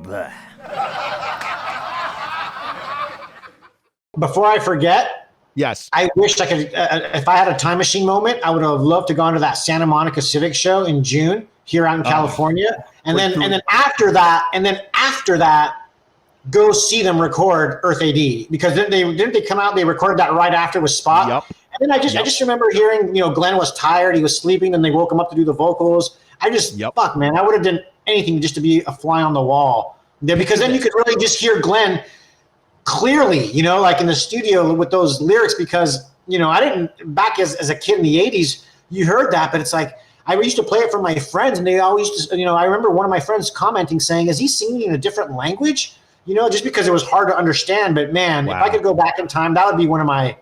Bleh. Before I forget, yes, I wish I could. If I had a time machine moment, I would have loved to go to that Santa Monica Civic Show in June here out in California, and then after that, go see them record Earth A.D. because then didn't they come out? They recorded that right after with Spot. Yep. And then I just remember hearing, Glenn was tired, he was sleeping, and they woke him up to do the vocals. Fuck, man, I would have done anything just to be a fly on the wall there, because then you could really just hear Glenn clearly, like in the studio with those lyrics, because, I didn't, back as a kid in the 80s, you heard that, but it's like, I used to play it for my friends, and they always just, I remember one of my friends commenting saying, is he singing in a different language? Just because it was hard to understand. But man, If I could go back in time, that would be one of my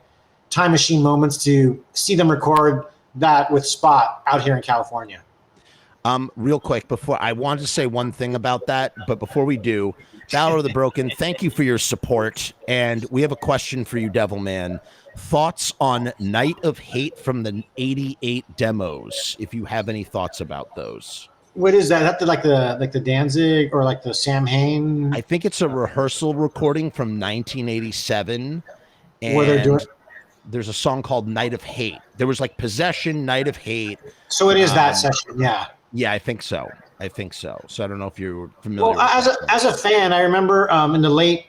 time machine moments, to see them record that with Spot out here in California. Real quick, before I want to say one thing about that, but before we do, Ballad of the Broken, thank you for your support. And we have a question for you, Devilman. Thoughts on Night of Hate from the 88 demos, if you have any thoughts about those. What is that? Is that like the Danzig or like the Samhain? I think it's a rehearsal recording from 1987. And what they're doing? There's a song called Night of Hate. There was like Possession, Night of Hate. So it is that session, yeah. Yeah, I think so. So I don't know if you're familiar. Well, as a fan, I remember in the late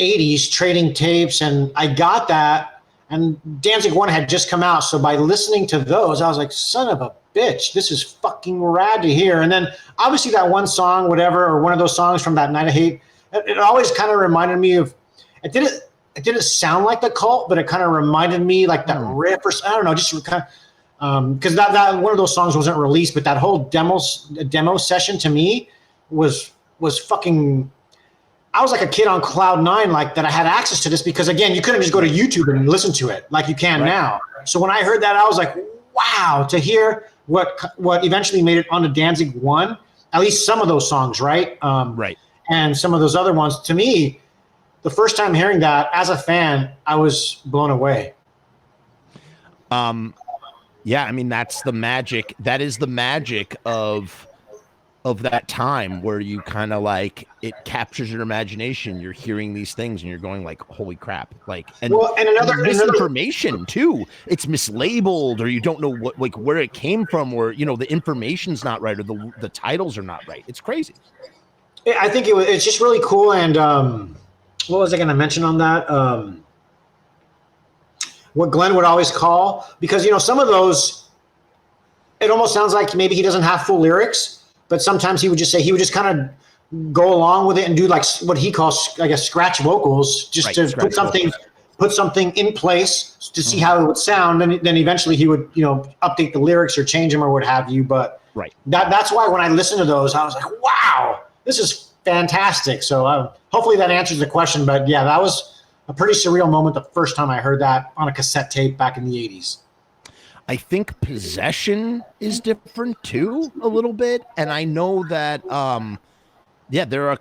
80s trading tapes, and I got that, and Danzig 1 had just come out. So by listening to those, I was like, son of a bitch, this is fucking rad to hear. And then obviously that one song, whatever, or one of those songs from that Night of Hate, it always kind of reminded me of, it didn't sound like the Cult, but it kind of reminded me like that riff, or I don't know, just kind of, because that one of those songs wasn't released, but that whole demo session to me was fucking. I was like a kid on cloud nine, like that I had access to this, because again, you couldn't just go to YouTube and listen to it like you can now. So when I heard that, I was like, wow, to hear what eventually made it onto Danzig 1, at least some of those songs, right? Right. And some of those other ones, to me, the first time hearing that as a fan, I was blown away. Yeah, I mean, that's the magic. That is the magic of that time, where you kind of like, it captures your imagination. You're hearing these things and you're going like, holy crap. Like, and another misinformation too. It's mislabeled, or you don't know what, like, where it came from, or, the information's not right, or the titles are not right. It's crazy. I think it's just really cool. And what was I going to mention on that? What Glenn would always call, because, some of those, it almost sounds like maybe he doesn't have full lyrics, but sometimes he would just kind of go along with it and do like what he calls, I guess, scratch vocals, just to put something in place to see how it would sound. And then eventually he would, update the lyrics or change them or what have you. But that's why when I listened to those, I was like, wow, this is fantastic. So hopefully that answers the question. But yeah, that was a pretty surreal moment the first time I heard that on a cassette tape back in the 80s. I think Possession is different too, a little bit. And I know that, there are,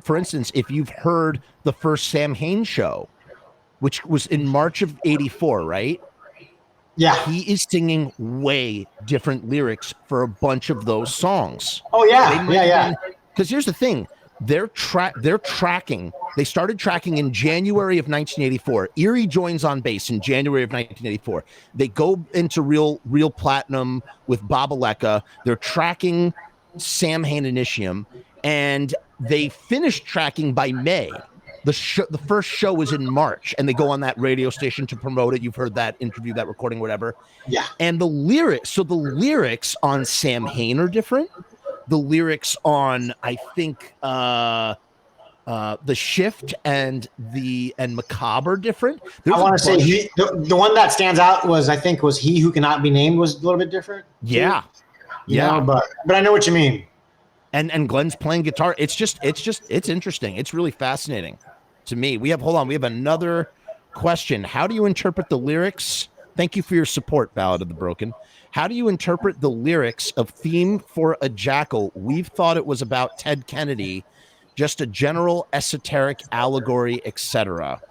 for instance, if you've heard the first Samhain show, which was in March of 84, right? Yeah. He is singing way different lyrics for a bunch of those songs. Oh, yeah. Yeah. Because here's the thing. They're tracking. They started tracking in January of 1984. Erie joins on bass in January of 1984. They go into real platinum with Babaleka. They're tracking Samhain Initium, and they finished tracking by May. The first show was in March, and they go on that radio station to promote it. You've heard that interview, that recording, whatever. Yeah. And the lyrics on Samhain are different. The lyrics on, I think, The Shift and Macabre different. I want to say the one that stands out was He Who Cannot Be Named was a little bit different. Yeah. But I know what you mean. And Glenn's playing guitar. It's interesting. It's really fascinating to me. We have another question. How do you interpret the lyrics? Thank you for your support, Ballad of the Broken. How do you interpret the lyrics of Theme for a Jackal? We've thought it was about Ted Kennedy, just a general esoteric allegory, etc.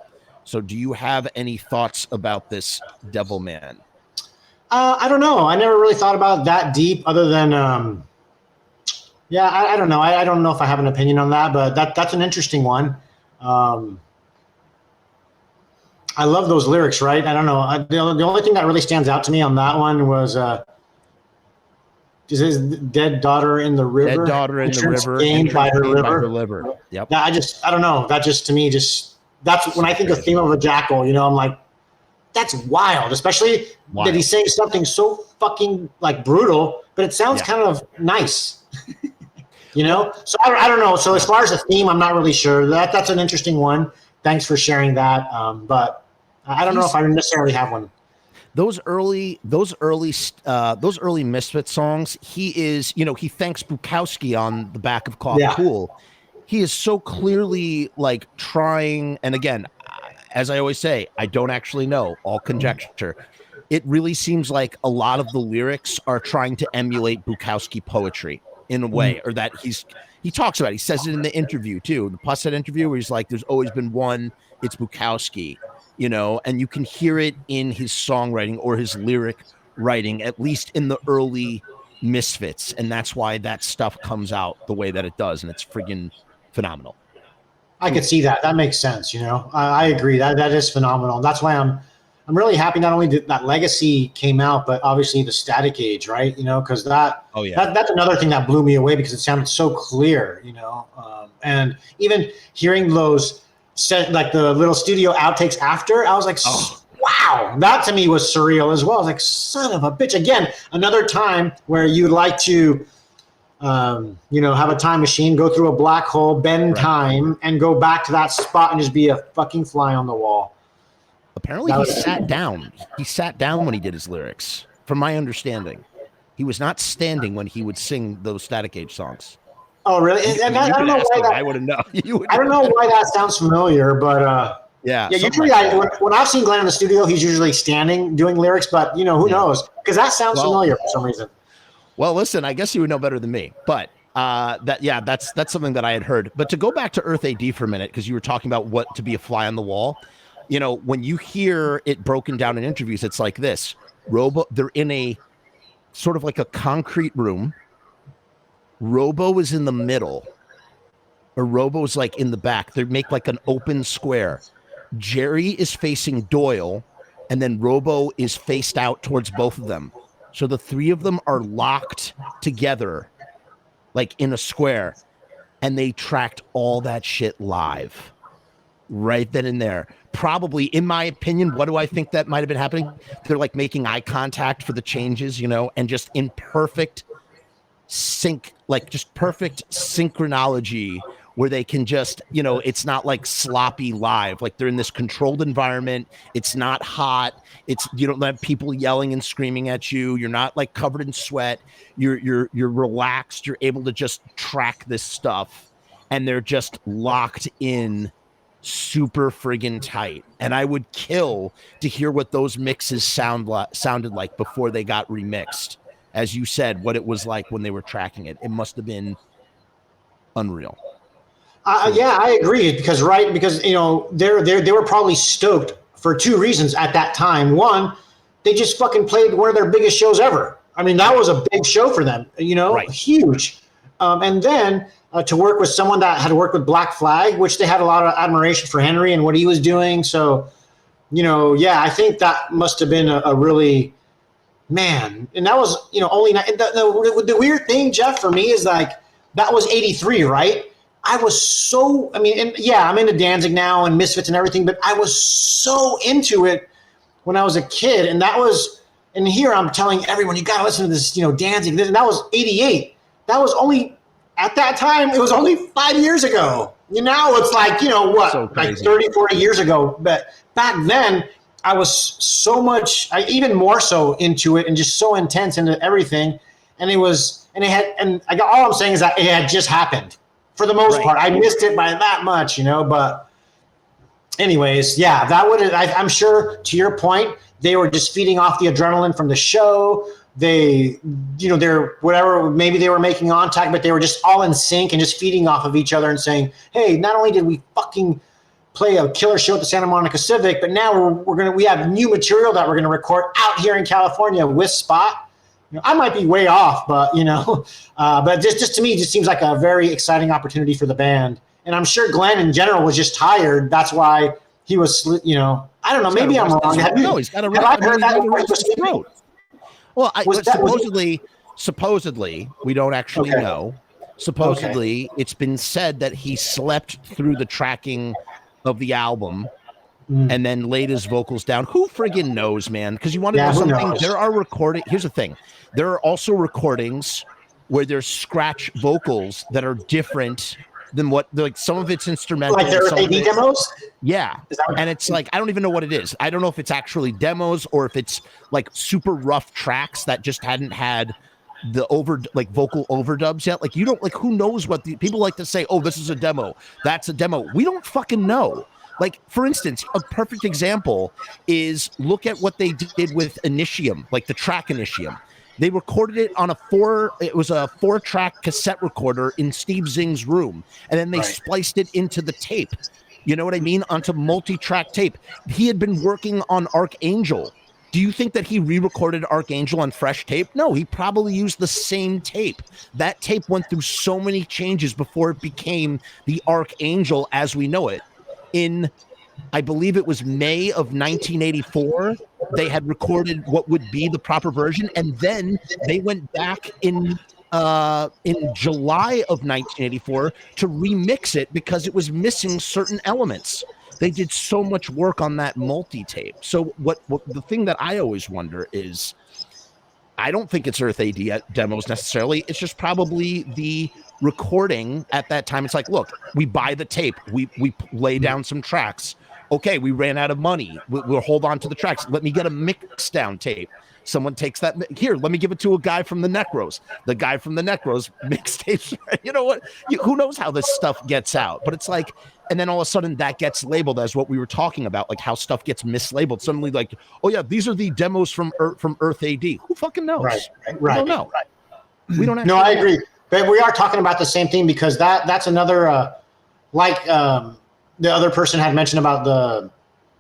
So do you have any thoughts about this, Devilman? I don't know. I never really thought about that deep, other than Yeah, I don't know. I don't know if I have an opinion on that, but that's an interesting one. I love those lyrics, right? I don't know. The only thing that really stands out to me on that one was his dead daughter in the river. Dead daughter in the river, gained by her liver. liver. Yep. Yeah, I don't know. That just to me that's when I think of Theme of a Jackal. You know, I'm like, that's wild. Especially that he's saying something so fucking like brutal, but it sounds kind of nice. You know, so I don't know. So as far as the theme, I'm not really sure. That's an interesting one. Thanks for sharing that. But I don't know if I necessarily have one. Those early Misfits songs, he thanks Bukowski on the back of Cough Cool. He is so clearly like trying, and again, as I always say, I don't actually know, all conjecture. It really seems like a lot of the lyrics are trying to emulate Bukowski poetry in a way, or that he talks about it. He says it in the interview too, the Pusset interview, where he's like, there's always been one, it's Bukowski. You know, and you can hear it in his songwriting or his lyric writing, at least in the early Misfits. And that's why that stuff comes out the way that it does. And it's friggin' phenomenal. I could see that. That makes sense. You know, I agree that is phenomenal. That's why I'm really happy not only that Legacy came out, but obviously the Static Age, right? You know, because that's another thing that blew me away because it sounded so clear, you know, and even hearing those like the little studio outtakes after, I was like, wow, that to me was surreal as well. I was like, son of a bitch. Again, another time where you'd like to, have a time machine, go through a black hole, bend time, and go back to that spot and just be a fucking fly on the wall. Apparently he sat down. He sat down when he did his lyrics, from my understanding. He was not standing when he would sing those Static Age songs. Oh, really? I don't know why that. I wouldn't know. I don't know why that sounds familiar, but usually when I've seen Glenn in the studio, he's usually standing doing lyrics. But who knows? Because that sounds familiar for some reason. Well, listen, I guess you would know better than me, but that's something that I had heard. But to go back to Earth A.D. for a minute, because you were talking about what to be a fly on the wall. You know, when you hear it broken down in interviews, it's like this: they're in a sort of like a concrete room. Robo is in the middle, or Robo is like in the back. They make like an open square. Jerry is facing Doyle, and then Robo is faced out towards both of them. So the three of them are locked together, like in a square, and they tracked all that shit live right then and there. Probably, in my opinion, what do I think that might have been happening? They're like making eye contact for the changes, and just in perfect sync, like just perfect synchronology where they can just, it's not like sloppy live, like they're in this controlled environment. It's not hot. You don't have people yelling and screaming at you. You're not like covered in sweat. You're relaxed. You're able to just track this stuff, and they're just locked in super friggin' tight. And I would kill to hear what those mixes sounded like before they got remixed. As you said, what it was like when they were tracking it. It must have been unreal. Yeah, I agree because they were probably stoked for two reasons at that time. One, they just fucking played one of their biggest shows ever. I mean, that was a big show for them, huge. And then to work with someone that had worked with Black Flag, which they had a lot of admiration for Henry and what he was doing. So, I think that must have been a really, man. And that was, only the weird thing, Jeff, for me is like, that was 83, right? I'm into Danzig now and Misfits and everything, but I was so into it when I was a kid. And and here I'm telling everyone, you got to listen to this, Danzig. And that was 88. That was only, at that time, it was only 5 years ago. Now it's like, like 30, 40 years ago. But back then, I was so much, even more so into it and just so intense into everything. And all I'm saying is that it had just happened. For the most part, I missed it by that much, but anyways, yeah, I'm sure to your point, they were just feeding off the adrenaline from the show. They're whatever, maybe they were making contact, but they were just all in sync and just feeding off of each other and saying, hey, not only did we fucking play a killer show at the Santa Monica Civic, but now we have new material that we're going to record out here in California with Spot. I might be way off, but but just to me, it just seems like a very exciting opportunity for the band. And I'm sure Glenn in general was just tired. That's why he was, I don't know. Maybe I'm wrong. No, he's got a throat. Well, supposedly, we don't actually know. Supposedly, it's been said that he slept through the tracking of the album and then laid his vocals down. Who friggin' knows, man? Because you want to know something? There are Here's the thing. There are also recordings where there's scratch vocals that are different than what, like, some of it's instrumental. Like their A.D. demos? Yeah. And it's like, I don't even know what it is. I don't know if it's actually demos or if it's like super rough tracks that just hadn't had the vocal overdubs yet. Like, you don't, like, who knows what the people like to say, oh, this is a demo, that's a demo. We don't fucking know. Like, for instance, a perfect example is look at what they did with Initium, like the track Initium. They recorded it on a 4-track cassette recorder in Steve Zing's room, and then they spliced it into the tape. You know what I mean? Onto multi-track tape. He had been working on Archangel. Do you think that he re-recorded Archangel on fresh tape? No, he probably used the same tape. That tape went through so many changes before it became the Archangel as we know it. In, I believe it was May of 1984, they had recorded what would be the proper version, and then they went back in July of 1984 to remix it because it was missing certain elements. They did so much work on that multi-tape. So what the thing that I always wonder is, I don't think it's Earth A.D. demos necessarily. It's just probably the recording at that time. It's like, look, we buy the tape. We lay down some tracks. Okay, we ran out of money. We'll hold on to the tracks. Let me get a mix down tape. Someone takes that. Here, let me give it to a guy from the Necros. The guy from the Necros mixtapes. You know what? Who knows how this stuff gets out? But it's like, and then all of a sudden that gets labeled as what we were talking about, like how stuff gets mislabeled. Suddenly, like, oh yeah, these are the demos from Earth A.D. Who fucking knows? Right. We don't know. We don't. No, I agree. But we are talking about the same thing because that's another the other person had mentioned about the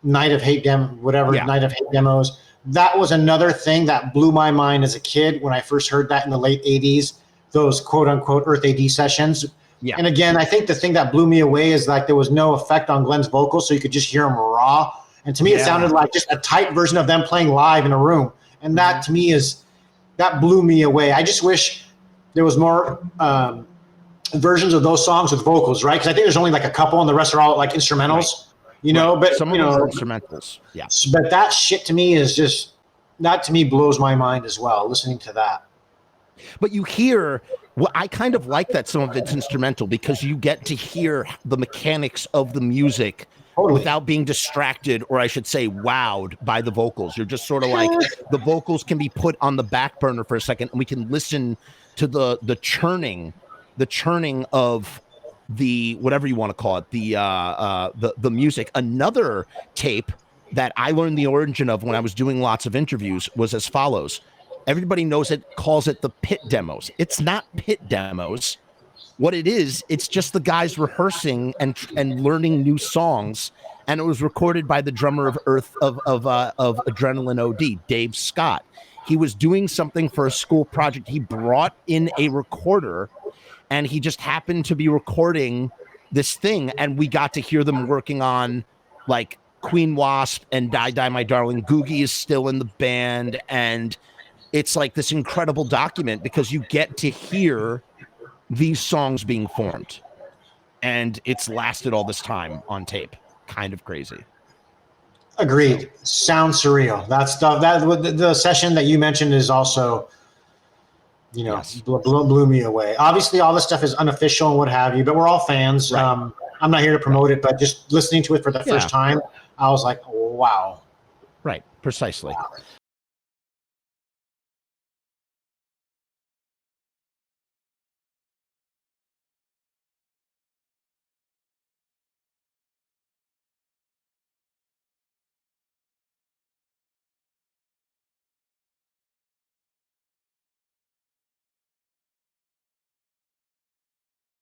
Night of Hate Night of Hate demos. That was another thing that blew my mind as a kid when I first heard that in the late 80s, those quote unquote Earth AD sessions. Yeah. And again, I think the thing that blew me away is like there was no effect on Glenn's vocals, so you could just hear him raw. And to me, it sounded like just a tight version of them playing live in a room. And that to me that blew me away. I just wish there was more versions of those songs with vocals, right? Because I think there's only like a couple, and the rest are all like instrumentals. But some of them are instrumentals. Yeah. But that shit to me is just, that to me blows my mind as well, listening to that. But you hear, well, I kind of like that some of it's instrumental because you get to hear the mechanics of the music without being distracted, or I should say wowed by the vocals. You're just sort of like, the vocals can be put on the back burner for a second and we can listen to the churning of the, whatever you want to call it, the music. Another tape that I learned the origin of when I was doing lots of interviews was as follows. Everybody calls it the pit demos. It's not pit demos. What it is, it's just the guys rehearsing and learning new songs. And it was recorded by the drummer of Adrenaline OD, Dave Scott. He was doing something for a school project. He brought in a recorder, and he just happened to be recording this thing, and we got to hear them working on like Queen Wasp and Die Die My Darling. Googie is still in the band, and it's like this incredible document because you get to hear these songs being formed, and it's lasted all this time on tape. Kind of crazy. Agreed. Sounds surreal. That stuff, that the session that you mentioned is also, blew me away. Obviously, all this stuff is unofficial and what have you, but we're all fans. Right. I'm not here to promote it, but just listening to it for the first time, I was like, wow. Right. Precisely.